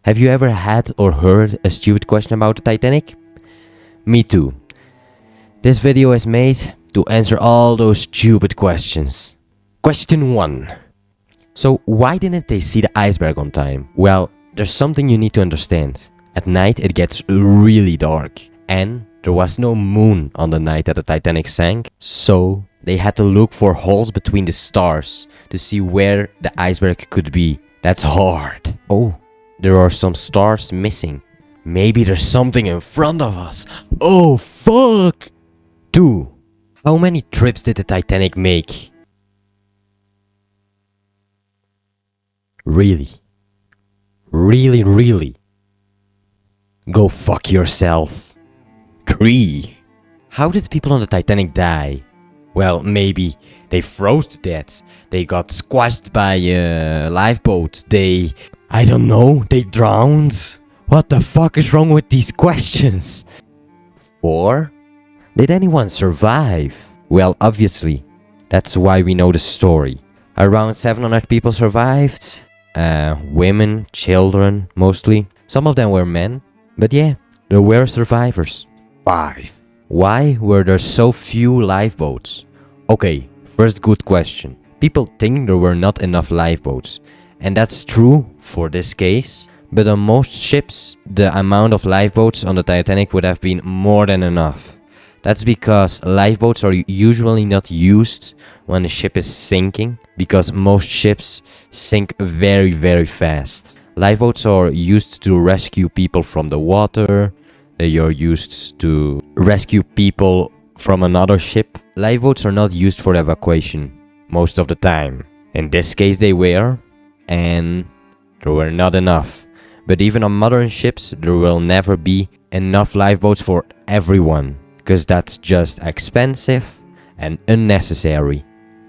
Have you ever had or heard a stupid question about the Titanic? Me too. This video is made to answer all those stupid questions. Question 1. So why didn't they see the iceberg on time? Well, there's something you need to understand. At night it gets really dark, and there was no moon on the night that the Titanic sank, so they had to look for holes between the stars to see where the iceberg could be. That's hard. Oh, there are some stars missing. Maybe there's something in front of us. Oh, fuck! 2. How many trips did the Titanic make? Really? Really? Go fuck yourself. 3. How did people on the Titanic die? Well, maybe they froze to death. They got squashed by a lifeboat. I don't know, they drowned. What the fuck is wrong with these questions? 4. Did anyone survive? Well, obviously. That's why we know the story. Around 700 people survived. Women, children, mostly. Some of them were men. But yeah, there were survivors. 5. Why were there so few lifeboats? Okay, first good question. People think there were not enough lifeboats. And that's true for this case. But on most ships, the amount of lifeboats on the Titanic would have been more than enough. That's because lifeboats are usually not used when the ship is sinking, because most ships sink very fast. Lifeboats are used to rescue people from the water. They are used to rescue people from another ship. Lifeboats are not used for evacuation most of the time. In this case they were, and there were not enough. But even on modern ships there will never be enough lifeboats for everyone, because that's just expensive and unnecessary.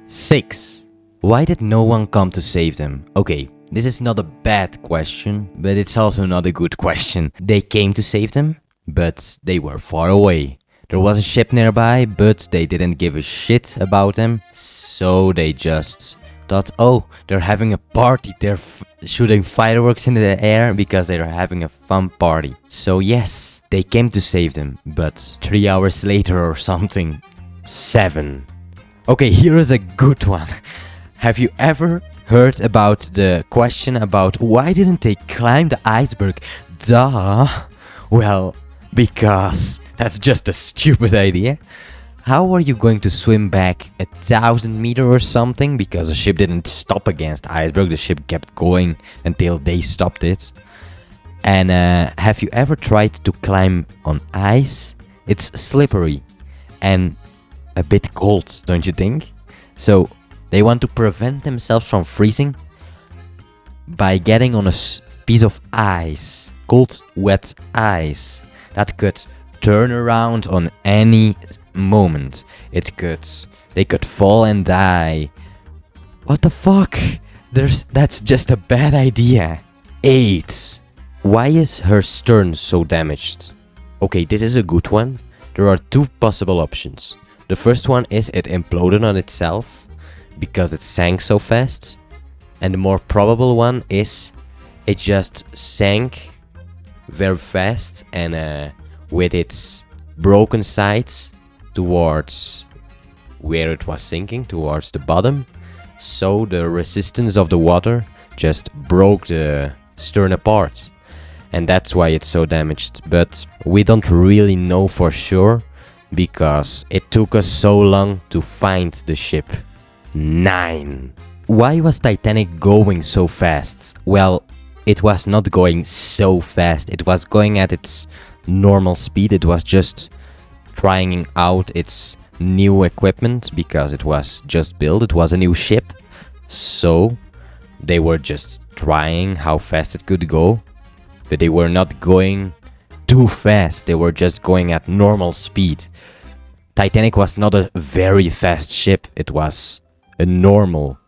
6. Why did no one come to save them? Okay, this is not a bad question, but it's also not a good question. They came to save them, but they were far away. There was a ship nearby, but they didn't give a shit about them, so they just thought, oh, they're having a party, they're shooting fireworks into the air because they're having a fun party. So yes, they came to save them, but 3 hours later or something. 7. Okay, here is a good one. Have you ever heard about the question about why didn't they climb the iceberg? Duh. Well, because that's just a stupid idea. How are you going to swim back 1,000 meters or something? Because the ship didn't stop against the iceberg. The ship kept going until they stopped it. And have you ever tried to climb on ice? It's slippery and a bit cold, don't you think? So they want to prevent themselves from freezing by getting on a piece of ice, cold, wet ice, that could turn around on any moment. They could fall and die. What the fuck? That's just a bad idea. 8. Why is her stern so damaged? Okay, this is a good one. There are 2 possible options. The first one is it imploded on itself because it sank so fast. And the more probable one is it just sank very fast and with its broken sides towards where it was sinking, towards the bottom. So the resistance of the water just broke the stern apart. And that's why it's so damaged. But we don't really know for sure because it took us so long to find the ship. 9. Why was Titanic going so fast? Well, it was not going so fast. It was going at its normal speed. It was just trying out its new equipment because it was just built. It was a new ship. So they were just trying how fast it could go. But they were not going too fast. They were just going at normal speed. Titanic was not a very fast ship. It was a normal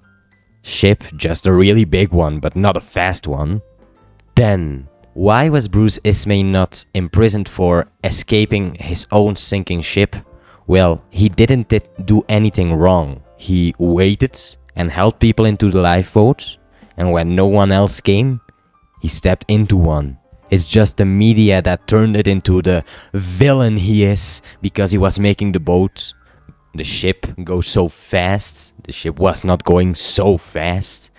ship, just a really big one, but not a fast one. 10. Why was Bruce Ismay not imprisoned for escaping his own sinking ship? Well, he didn't do anything wrong. He waited and helped people into the lifeboat, and when no one else came, He stepped into one. It's just the media that turned it into the villain he is because he was making the ship go so fast. The ship was not going so fast.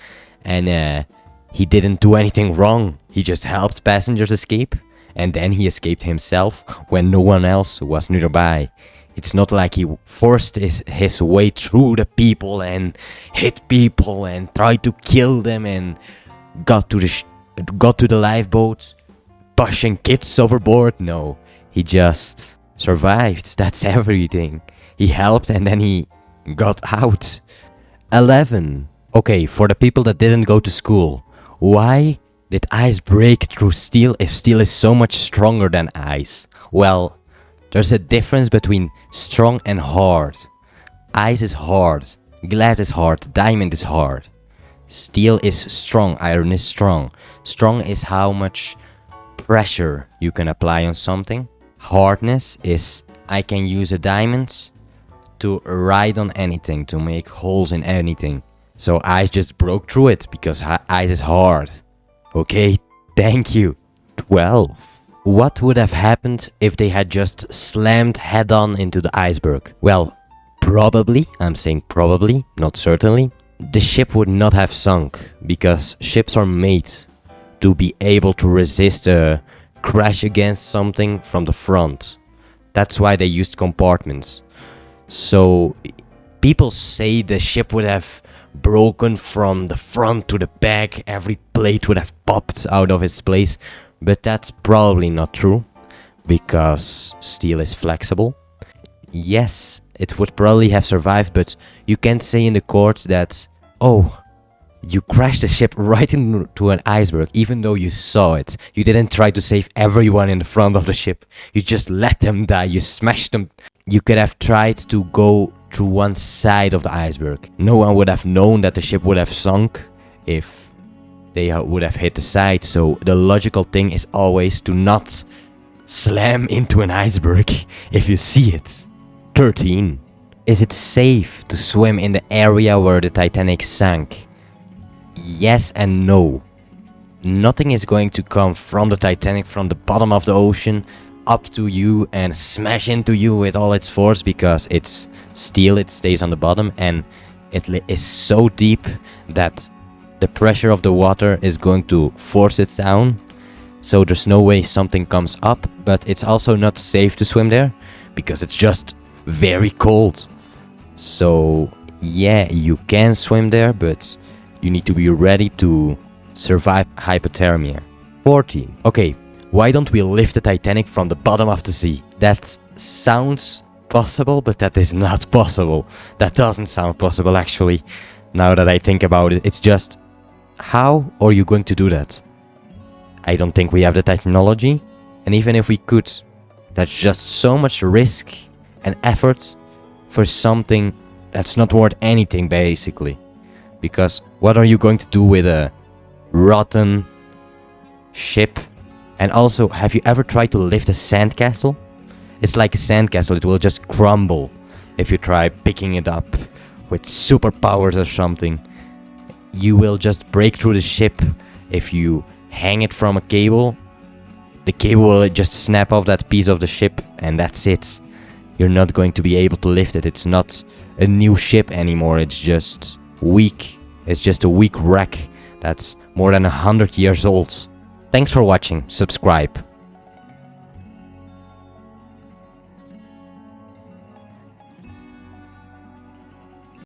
And he didn't do anything wrong. He just helped passengers escape. And then he escaped himself when no one else was nearby. It's not like he forced his way through the people and hit people and tried to kill them and got to the lifeboat, pushing kids overboard. No, he just survived. That's everything. He helped and then he got out. 11. Okay, for the people that didn't go to school, why did ice break through steel if steel is so much stronger than ice? Well, there's a difference between strong and hard. Ice is hard, glass is hard, diamond is hard. Steel is strong, iron is strong. Strong is how much pressure you can apply on something. Hardness is I can use a diamond to ride on anything, to make holes in anything. So ice just broke through it because ice is hard. Okay, thank you. 12. What would have happened if they had just slammed head-on into the iceberg? Well, probably, I'm saying probably, not certainly, the ship would not have sunk, because ships are made to be able to resist a crash against something from the front. That's why they used compartments. So, people say the ship would have broken from the front to the back, every plate would have popped out of its place, but that's probably not true, because steel is flexible. Yes, it would probably have survived, but you can't say in the courts that, oh, you crashed the ship right into an iceberg, even though you saw it. You didn't try to save everyone in the front of the ship. You just let them die, you smashed them. You could have tried to go through one side of the iceberg. No one would have known that the ship would have sunk if they would have hit the side. So the logical thing is always to not slam into an iceberg if you see it. 13. Is it safe to swim in the area where the Titanic sank? Yes and no. Nothing is going to come from the Titanic, from the bottom of the ocean, up to you and smash into you with all its force, because it's steel, it stays on the bottom, and it is so deep that the pressure of the water is going to force it down. So there's no way something comes up, but it's also not safe to swim there because it's just very cold. So yeah, you can swim there, but you need to be ready to survive hypothermia. 14. Okay, why don't we lift the Titanic from the bottom of the sea? That sounds possible, but that is not possible. That doesn't sound possible, actually. Now that I think about it, it's just, how are you going to do that? I don't think we have the technology, and even if we could, that's just so much risk and effort for something that's not worth anything, basically. Because what are you going to do with a rotten ship? And also, have you ever tried to lift a sandcastle? It's like a sandcastle, it will just crumble if you try picking it up with superpowers or something. You will just break through the ship. If you hang it from a cable, the cable will just snap off that piece of the ship, and that's it. You're not going to be able to lift it. It's not a new ship anymore, it's just weak. It's just a weak wreck that's more than 100 years old. Thanks for watching, subscribe.